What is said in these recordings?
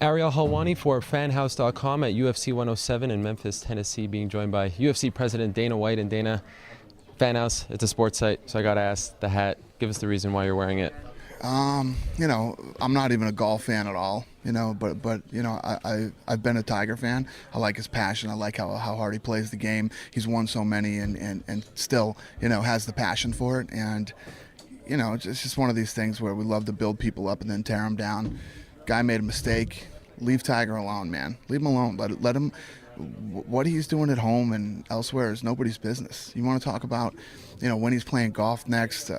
Ariel Helwani for fanhouse.com at UFC 107 in Memphis, Tennessee, being joined by UFC President Dana White. And Dana, Fanhouse, it's a sports site, so I got to ask, the hat, give us the reason why you're wearing it. I'm not even a golf fan at all, but I've been a Tiger fan. I like his passion. I like how hard he plays the game. He's won so many and still, has the passion for it. And, it's just one of these things where we love to build people up and then tear them down. Guy made a mistake. Leave Tiger alone, man. Leave him alone. Let him. What he's doing at home and elsewhere is nobody's business. You want to talk about, when he's playing golf next,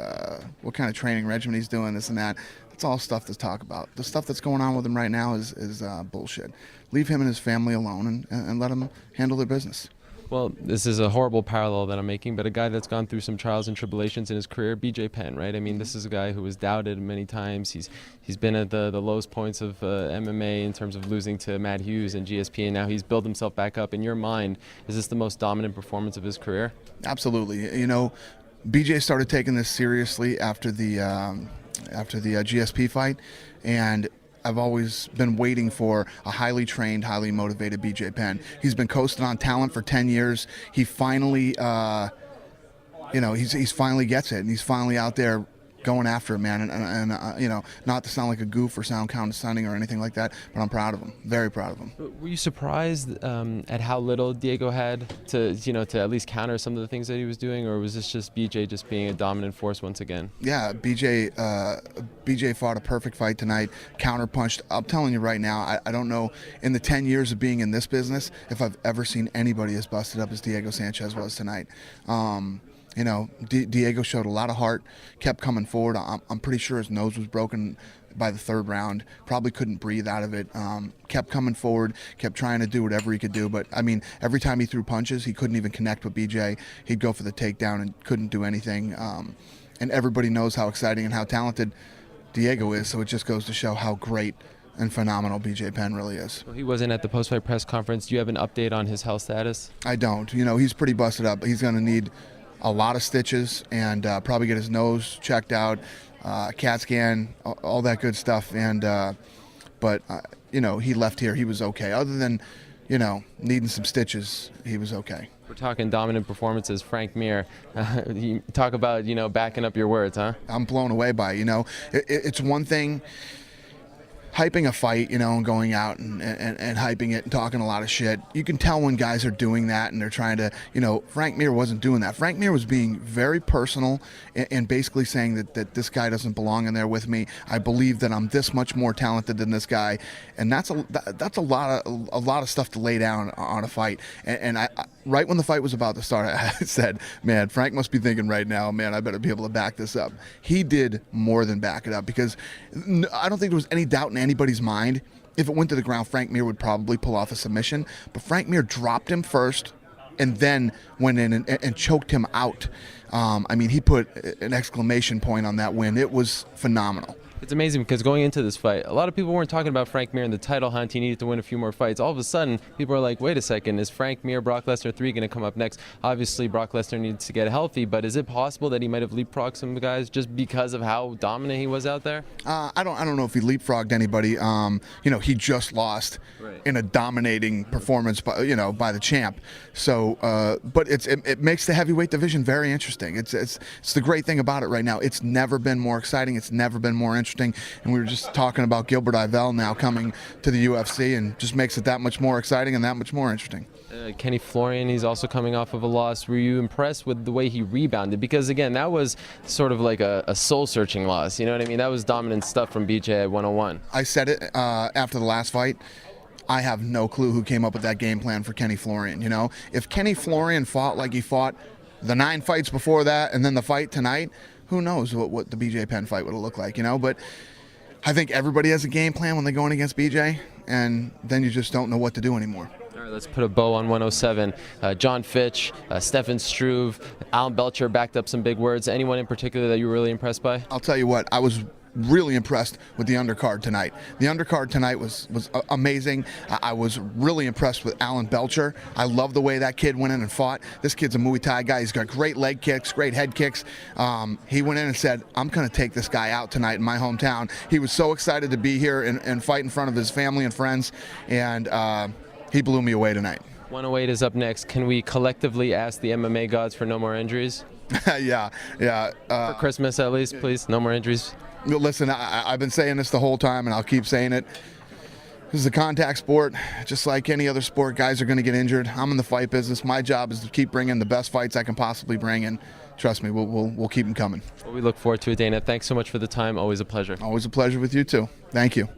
what kind of training regimen he's doing, this and that. It's all stuff to talk about. The stuff that's going on with him right now is bullshit. Leave him and his family alone and let him handle their business. Well, this is a horrible parallel that I'm making, but a guy that's gone through some trials and tribulations in his career, BJ Penn, right? I mean, this is a guy who was doubted many times. He's been at the lowest points of MMA in terms of losing to Matt Hughes and GSP, and now he's built himself back up. In your mind, is this the most dominant performance of his career? Absolutely. BJ started taking this seriously after the GSP fight, and I've always been waiting for a highly trained, highly motivated BJ Penn. He's been coasting on talent for 10 years. He finally, he's finally gets it, and he's finally out there going after it, man. And not to sound like a goof or sound condescending or anything like that, but I'm proud of him. Very proud of him. Were you surprised at how little Diego had to at least counter some of the things that he was doing, or was this just BJ just being a dominant force once again? Yeah, BJ fought a perfect fight tonight, counterpunched. I'm telling you right now, I don't know, in the 10 years of being in this business, if I've ever seen anybody as busted up as Diego Sanchez was tonight. Diego showed a lot of heart, kept coming forward. I'm pretty sure his nose was broken by the third round, probably couldn't breathe out of it, kept coming forward, kept trying to do whatever he could do. But, every time he threw punches, he couldn't even connect with BJ. He'd go for the takedown and couldn't do anything. And everybody knows how exciting and how talented Diego is, so it just goes to show how great and phenomenal BJ Penn really is. Well, he wasn't at the post-fight press conference. Do you have an update on his health status? I don't. He's pretty busted up. He's going to need a lot of stitches and probably get his nose checked out, CAT scan, all that good stuff. And but he left here. He was okay. Other than needing some stitches, he was okay. We're talking dominant performances. Frank Mir, you talk about backing up your words, huh? I'm blown away by it. It's one thing hyping a fight, and going out and hyping it and talking a lot of shit. You can tell when guys are doing that and they're trying to, Frank Mir wasn't doing that. Frank Mir was being very personal and basically saying that this guy doesn't belong in there with me. I believe that I'm this much more talented than this guy, and that's a lot of stuff to lay down on a fight. And I right when the fight was about to start, I said, man, Frank must be thinking right now, man, I better be able to back this up. He did more than back it up, because I don't think there was any doubt in anybody's mind. If it went to the ground, Frank Mir would probably pull off a submission, but Frank Mir dropped him first and then went in and choked him out. He put an exclamation point on that win. It was phenomenal. It's amazing because going into this fight, a lot of people weren't talking about Frank Mir in the title hunt. He needed to win a few more fights. All of a sudden, people are like, wait a second, is Frank Mir, Brock Lesnar 3 going to come up next? Obviously, Brock Lesnar needs to get healthy, but is it possible that he might have leapfrogged some guys just because of how dominant he was out there? I don't know if he leapfrogged anybody. He just lost in a dominating performance by the champ. So, but it makes the heavyweight division very interesting. It's the great thing about it right now. It's never been more exciting. It's never been more interesting. And we were just talking about Gilbert Yvel now coming to the UFC, and just makes it that much more exciting and that much more interesting. Kenny Florian, he's also coming off of a loss. Were you impressed with the way he rebounded? Because, again, that was sort of like a soul-searching loss. You know what I mean? That was dominant stuff from BJ at 101. I said it after the last fight. I have no clue who came up with that game plan for Kenny Florian. If Kenny Florian fought like he fought the 9 fights before that and then the fight tonight, who knows what the BJ Penn fight would have looked like, But I think everybody has a game plan when they're going against BJ, and then you just don't know what to do anymore. All right, let's put a bow on 107. John Fitch, Stefan Struve, Alan Belcher backed up some big words. Anyone in particular that you were really impressed by? I'll tell you what, I was really impressed with the undercard tonight. The undercard tonight was amazing. I was really impressed with Alan Belcher. I love the way that kid went in and fought. This kid's a Muay Thai guy. He's got great leg kicks, great head kicks. He went in and said, I'm going to take this guy out tonight in my hometown. He was so excited to be here and fight in front of his family and friends, and he blew me away tonight. 108 is up next. Can we collectively ask the MMA gods for no more injuries? Yeah. For Christmas at least, please. No more injuries. Listen, I've been saying this the whole time, and I'll keep saying it. This is a contact sport. Just like any other sport, guys are going to get injured. I'm in the fight business. My job is to keep bringing the best fights I can possibly bring, and trust me, we'll keep them coming. Well, we look forward to it, Dana. Thanks so much for the time. Always a pleasure. Always a pleasure with you, too. Thank you.